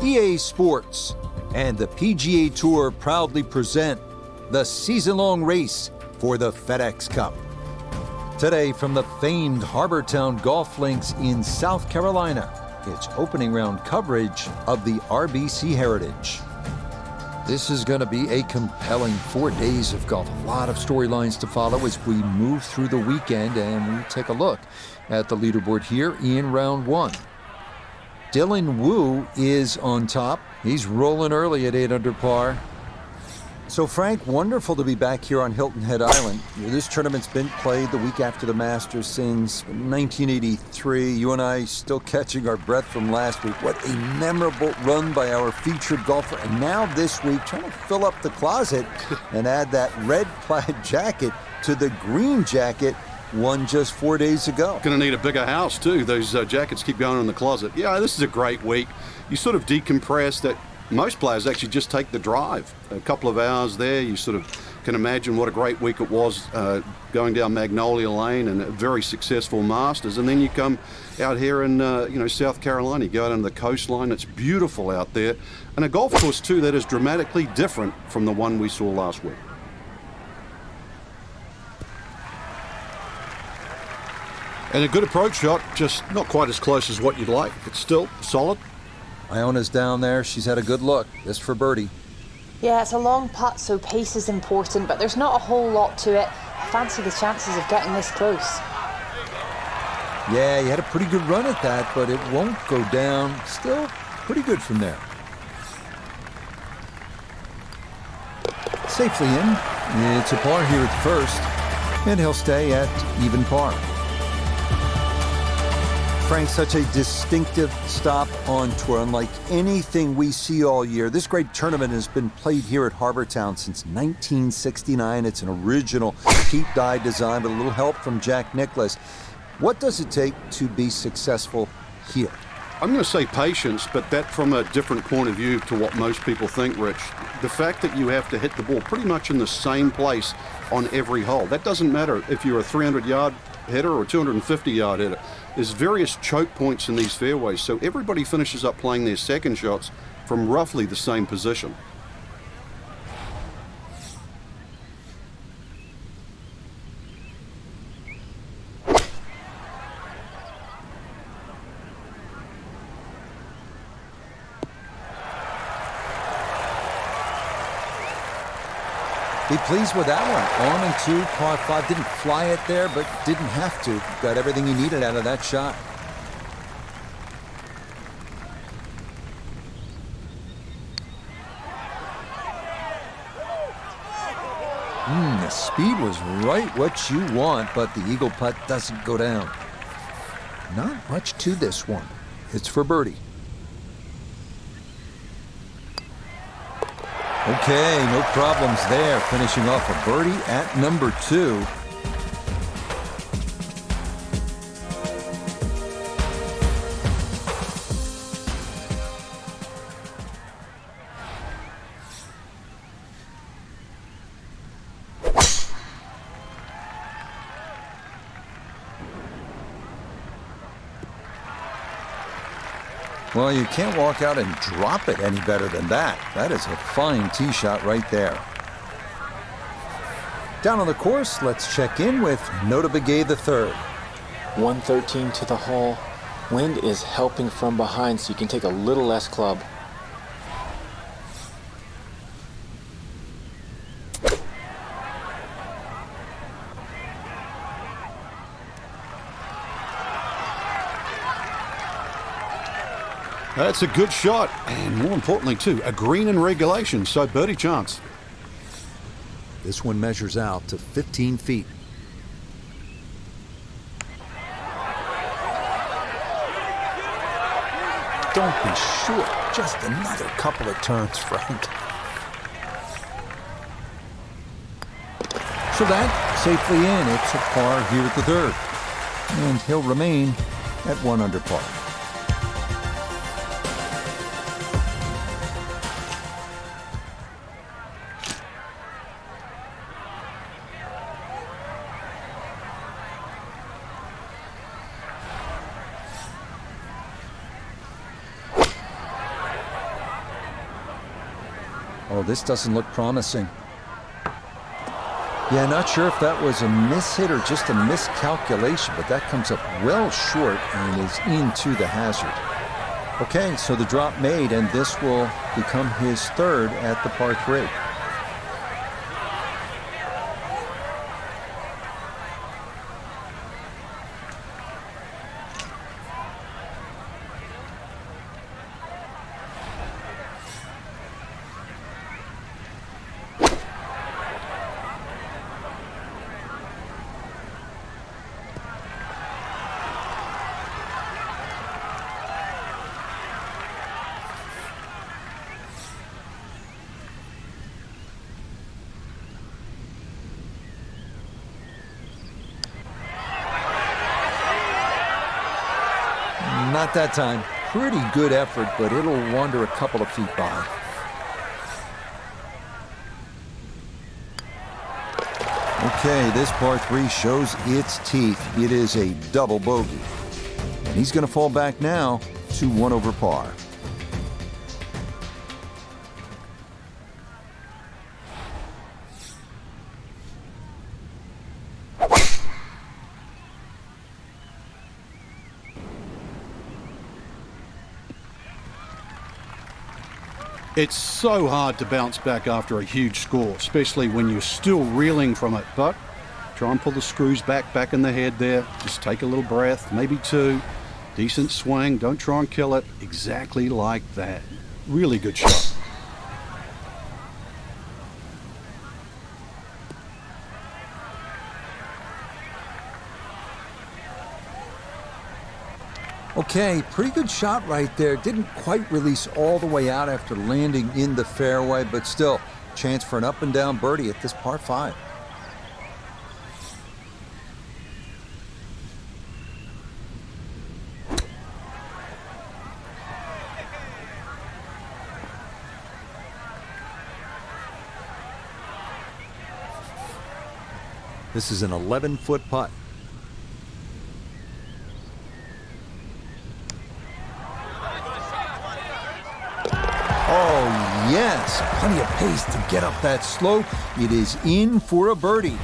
EA Sports and the PGA Tour proudly present the season-long race for the FedEx Cup. Today, from the famed Harbortown Golf Links in South Carolina, it's opening round coverage of the RBC Heritage. This is going to be a compelling 4 days of golf. A lot of storylines to follow as we move through the weekend, and we take a look at the leaderboard here in round one. Dylan Wu is on top. He's rolling early at 8 under par. So Frank, wonderful to be back here on Hilton Head Island. This tournament's been played the week after the Masters since 1983. You and I still catching our breath from last week. What a memorable run by our featured golfer. And now this week, trying to fill up the closet and add that red plaid jacket to the green jacket won just 4 days ago. Going to need a bigger house, too. Those jackets keep going in the closet. Yeah, this is a great week. You sort of decompress that. Most players actually just take the drive. A couple of hours there, you sort of can imagine what a great week it was going down Magnolia Lane and a very successful Masters. And then you come out here in South Carolina, you go out on the coastline. It's beautiful out there. And a golf course, too, that is dramatically different from the one we saw last week. And a good approach shot, just not quite as close as what you'd like, but still solid. Iona's down there. She's had a good look. This for birdie. Yeah, it's a long putt, so pace is important, but there's not a whole lot to it. I fancy the chances of getting this close. Yeah, you had a pretty good run at that, but it won't go down. Still pretty good from there. Safely in. It's a par here at the first, and he'll stay at even par. Frank, such a distinctive stop on tour, unlike anything we see all year. This great tournament has been played here at Harbortown since 1969. It's an original Pete Dye design with a little help from Jack Nicklaus. What does it take to be successful here? I'm going to say patience, but that from a different point of view to what most people think, Rich. The fact that you have to hit the ball pretty much in the same place on every hole. That doesn't matter if you're a 300-yard hitter or a 250-yard hitter. There's various choke points in these fairways, so everybody finishes up playing their second shots from roughly the same position. Be pleased with that one. On and two, par 5. Didn't fly it there, but didn't have to. Got everything he needed out of that shot. The speed was right what you want, but the eagle putt doesn't go down. Not much to this one. It's for birdie. Okay, no problems there. Finishing off a birdie at number 2. Well, you can't walk out and drop it any better than that. That is a fine tee shot right there. Down on the course, let's check in with Nota Begay III. 113 to the hole. Wind is helping from behind, so you can take a little less club. That's a good shot, and more importantly, too, a green in regulation, so birdie chance. This one measures out to 15 feet. Don't be short. Just another couple of turns, Frank. So that, safely in. It's a par here at the third. And he'll remain at 1 under par. Oh, this doesn't look promising. Yeah, not sure if that was a mishit or just a miscalculation, but that comes up well short and is into the hazard. Okay, so the drop made, and this will become his third at the par 3. Not that time. Pretty good effort, but it'll wander a couple of feet by. Okay, this par 3 shows its teeth. It is a double bogey. And he's going to fall back now to 1 over par. It's so hard to bounce back after a huge score, especially when you're still reeling from it. But try and pull the screws back in the head there. Just take a little breath, maybe 2. Decent swing. Don't try and kill it. Exactly like that. Really good shot. Okay, pretty good shot right there. Didn't quite release all the way out after landing in the fairway, but still, chance for an up and down birdie at this par 5. This is an 11-foot putt. Oh, yes. Plenty of pace to get up that slope. It is in for a birdie.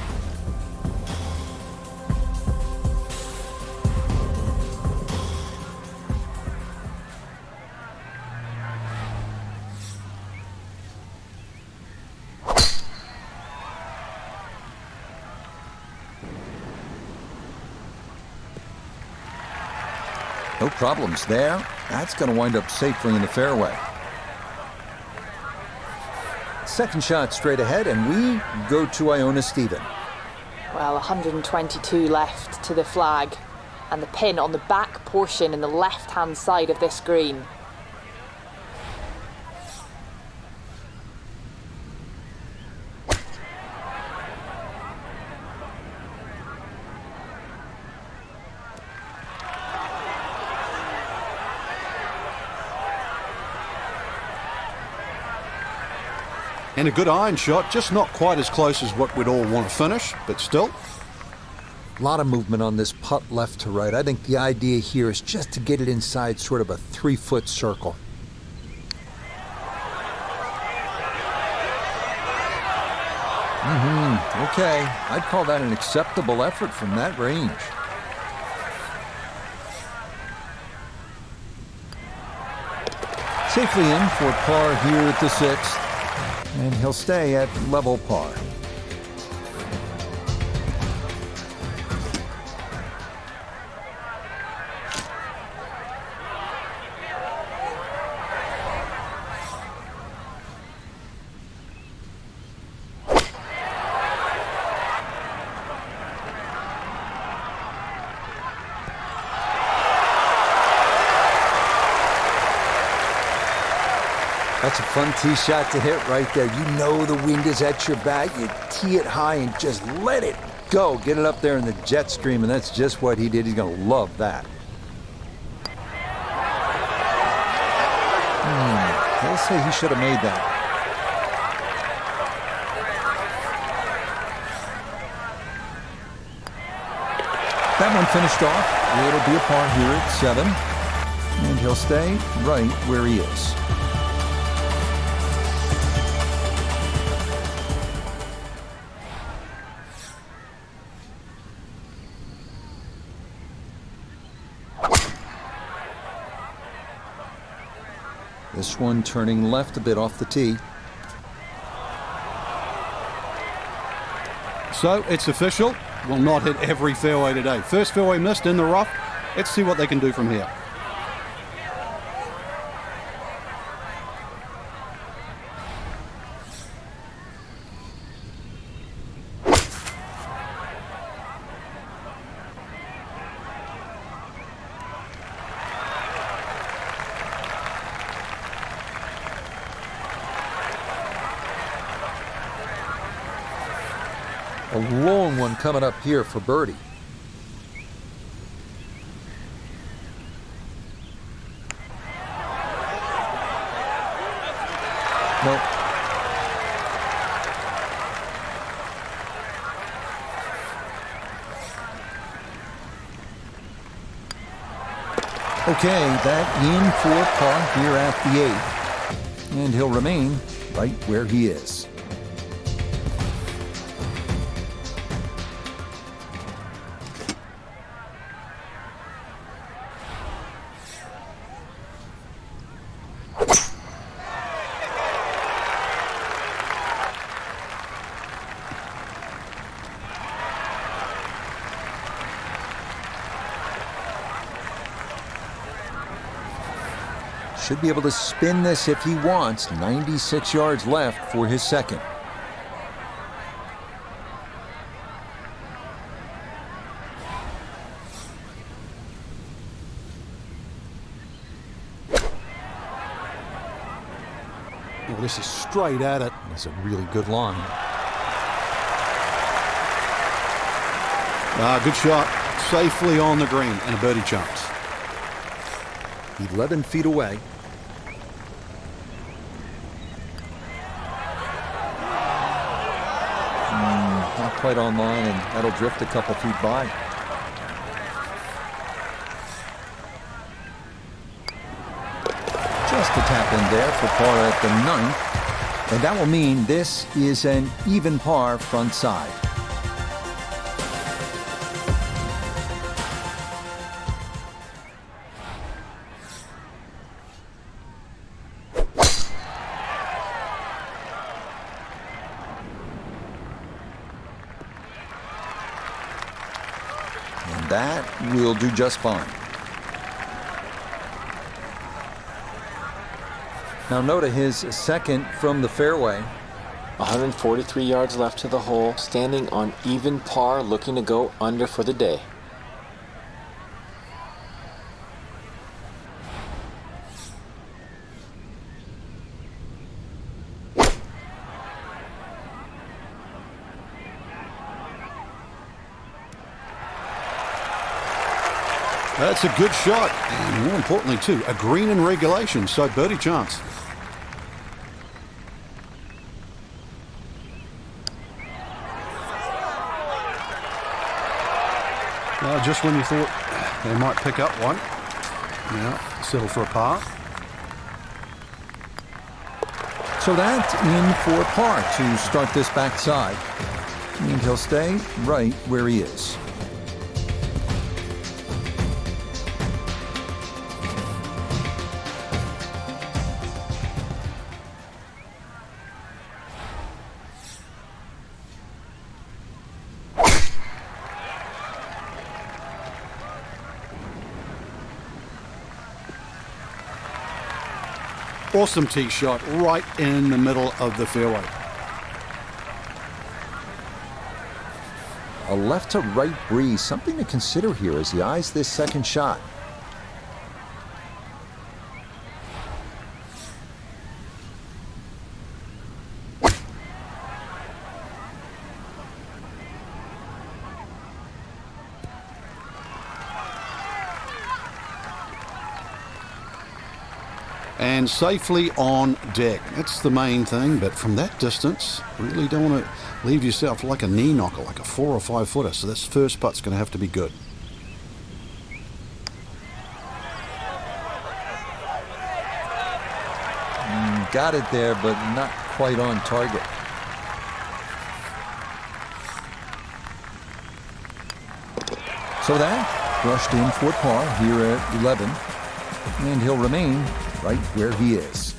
No problems there. That's going to wind up safely in the fairway. Second shot straight ahead, and we go to Iona Stephen. Well, 122 left to the flag, and the pin on the back portion in the left-hand side of this green. And a good iron shot, just not quite as close as what we'd all want to finish, but still. A lot of movement on this putt left to right. I think the idea here is just to get it inside sort of a 3-foot circle. Okay, I'd call that an acceptable effort from that range. Safely in for par here at the 6th. And he'll stay at level par. That's a fun tee shot to hit right there. You know the wind is at your back. You tee it high and just let it go. Get it up there in the jet stream, and that's just what he did. He's going to love that. They'll say he should have made that. That one finished off. It'll be a par here at 7. And he'll stay right where he is. This one turning left a bit off the tee. So it's official. Will not hit every fairway today. First fairway missed in the rough. Let's see what they can do from here. A long one coming up here for birdie. Nope. Okay, that in for par here at the 8th. And he'll remain right where he is. Should be able to spin this if he wants. 96 yards left for his second. Well, this is straight at it. It's a really good line. Good shot. Safely on the green and a birdie chance. 11 feet away. Not quite on line, and that'll drift a couple feet by. Just a tap in there for par at the 9th. And that will mean this is an even par front side. And that will do just fine. Now Noda, his second from the fairway. 143 yards left to the hole, standing on even par, looking to go under for the day. That's a good shot. And more importantly, too, a green in regulation, so birdie chance. Just when you thought they might pick up one, settle for a par. So that's in for par to start this backside. And he'll stay right where he is. Awesome tee shot right in the middle of the fairway. A left to right breeze, something to consider here as he eyes this second shot. And safely on deck. That's the main thing, but from that distance, really don't want to leave yourself like a knee knocker, like a 4 or 5 footer. So this first putt's going to have to be good. Got it there, but not quite on target. So that brushed in for par here at 11, and he'll remain right where he is.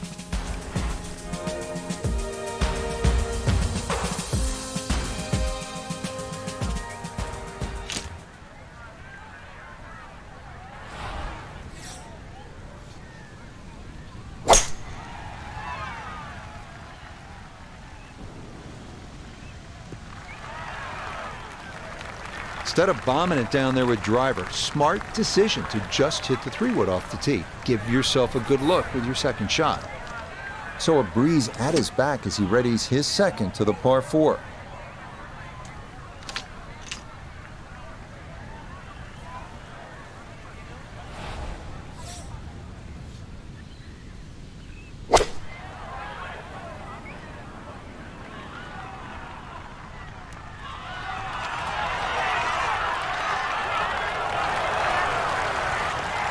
Instead of bombing it down there with driver, smart decision to just hit the 3-wood off the tee. Give yourself a good look with your second shot. So a breeze at his back as he readies his second to the par 4.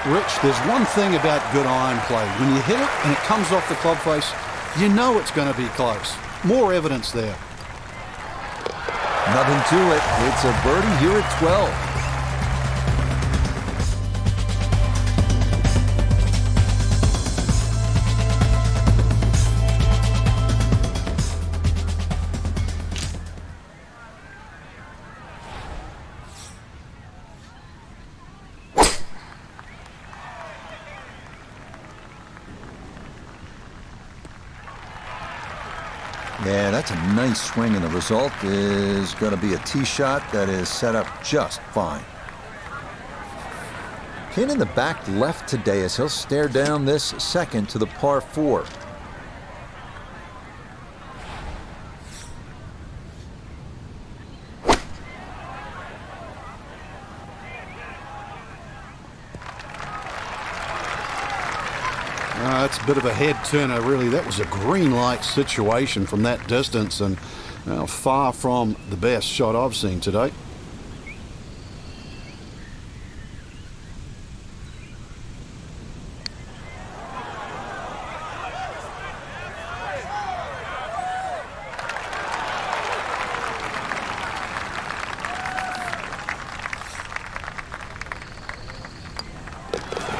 Rich, there's one thing about good iron play. When you hit it and it comes off the club face, you know it's going to be close. More evidence there. Nothing to it. It's a birdie here at 12. Yeah, that's a nice swing, and the result is going to be a tee shot that is set up just fine. Pin in the back left today as he'll stare down this second to the par 4. That's a bit of a head turner, really. That was a green light situation from that distance, and far from the best shot I've seen today.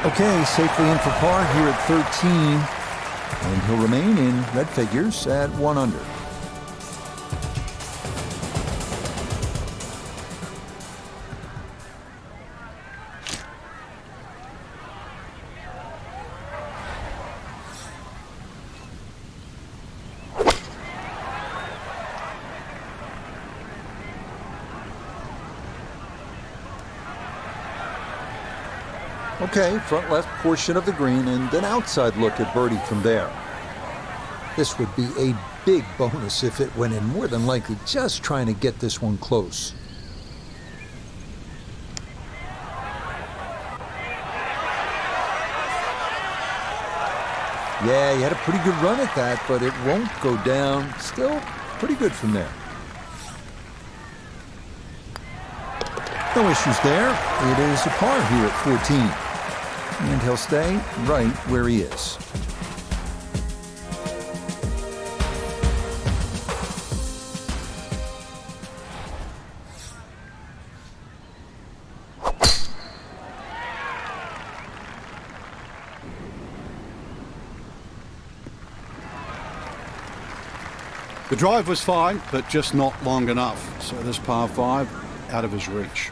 Okay, safely in for par here at 13, and he'll remain in red figures at 1 under. Okay, front left portion of the green and an outside look at birdie from there. This would be a big bonus if it went in, more than likely just trying to get this one close. Yeah, he had a pretty good run at that, but it won't go down. Still pretty good from there. No issues there. It is a par here at 14. And he'll stay right where he is. The drive was fine, but just not long enough. So this par 5 out of his reach.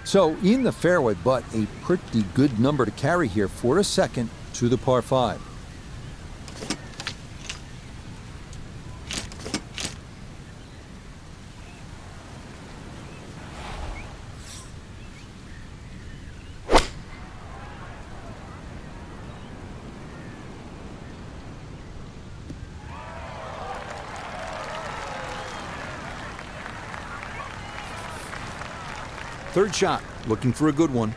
So in the fairway, but a pretty good number to carry here for a second to the par 5. Third shot, looking for a good one.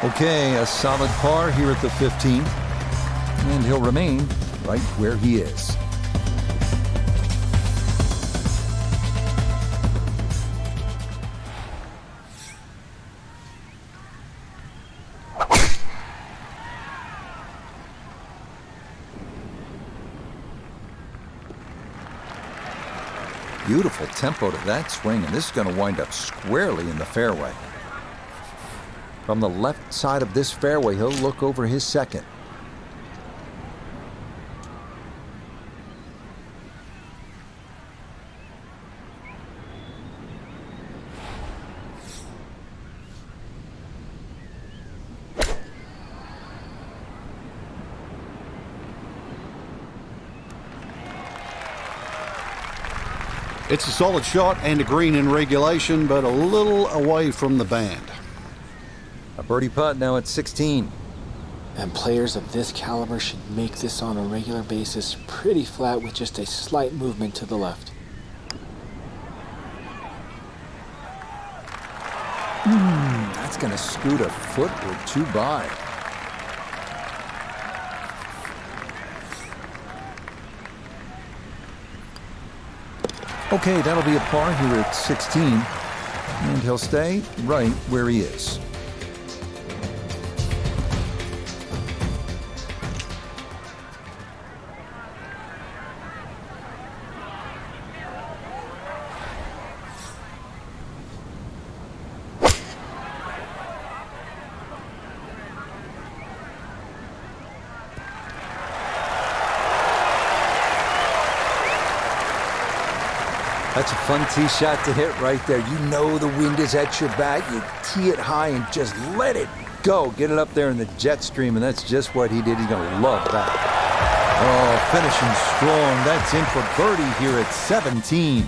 Okay, a solid par here at the 15th, and he'll remain right where he is. Beautiful tempo to that swing, and this is going to wind up squarely in the fairway. From the left side of this fairway, he'll look over his second. It's a solid shot and a green in regulation, but a little away from the band. A birdie putt now at 16. And players of this caliber should make this on a regular basis pretty flat with just a slight movement to the left. That's going to scoot a foot or two by. Okay, that'll be a par here at 16, and he'll stay right where he is. That's a fun tee shot to hit right there. You know the wind is at your back. You tee it high and just let it go. Get it up there in the jet stream, and that's just what he did. He's going to love that. Oh, finishing strong. That's in for birdie here at 17.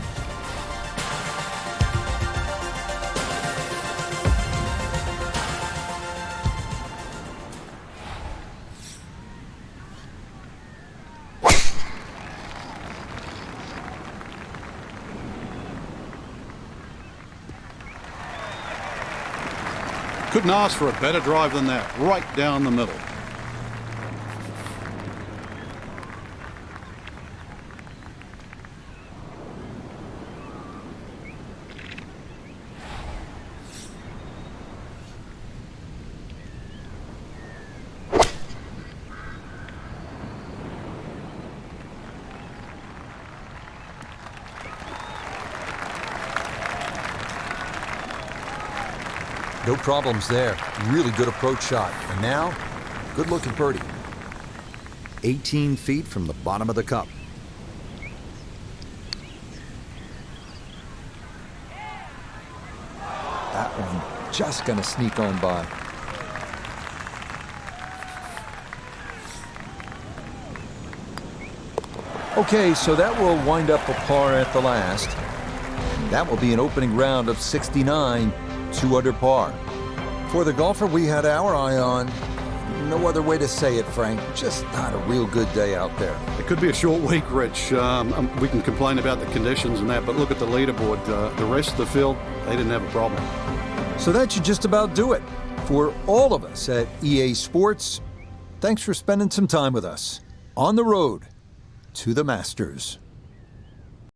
Couldn't ask for a better drive than that, right down the middle. No problems there. Really good approach shot. And now, good looking birdie. 18 feet from the bottom of the cup. That one just gonna sneak on by. Okay, so that will wind up a par at the last. That will be an opening round of 69. 2 under par. For the golfer we had our eye on, no other way to say it, Frank, just not a real good day out there. It could be a short week, Rich. We can complain about the conditions and that, but look at the leaderboard. The rest of the field, they didn't have a problem. So that should just about do it. For all of us at EA Sports, thanks for spending some time with us on the road to the Masters.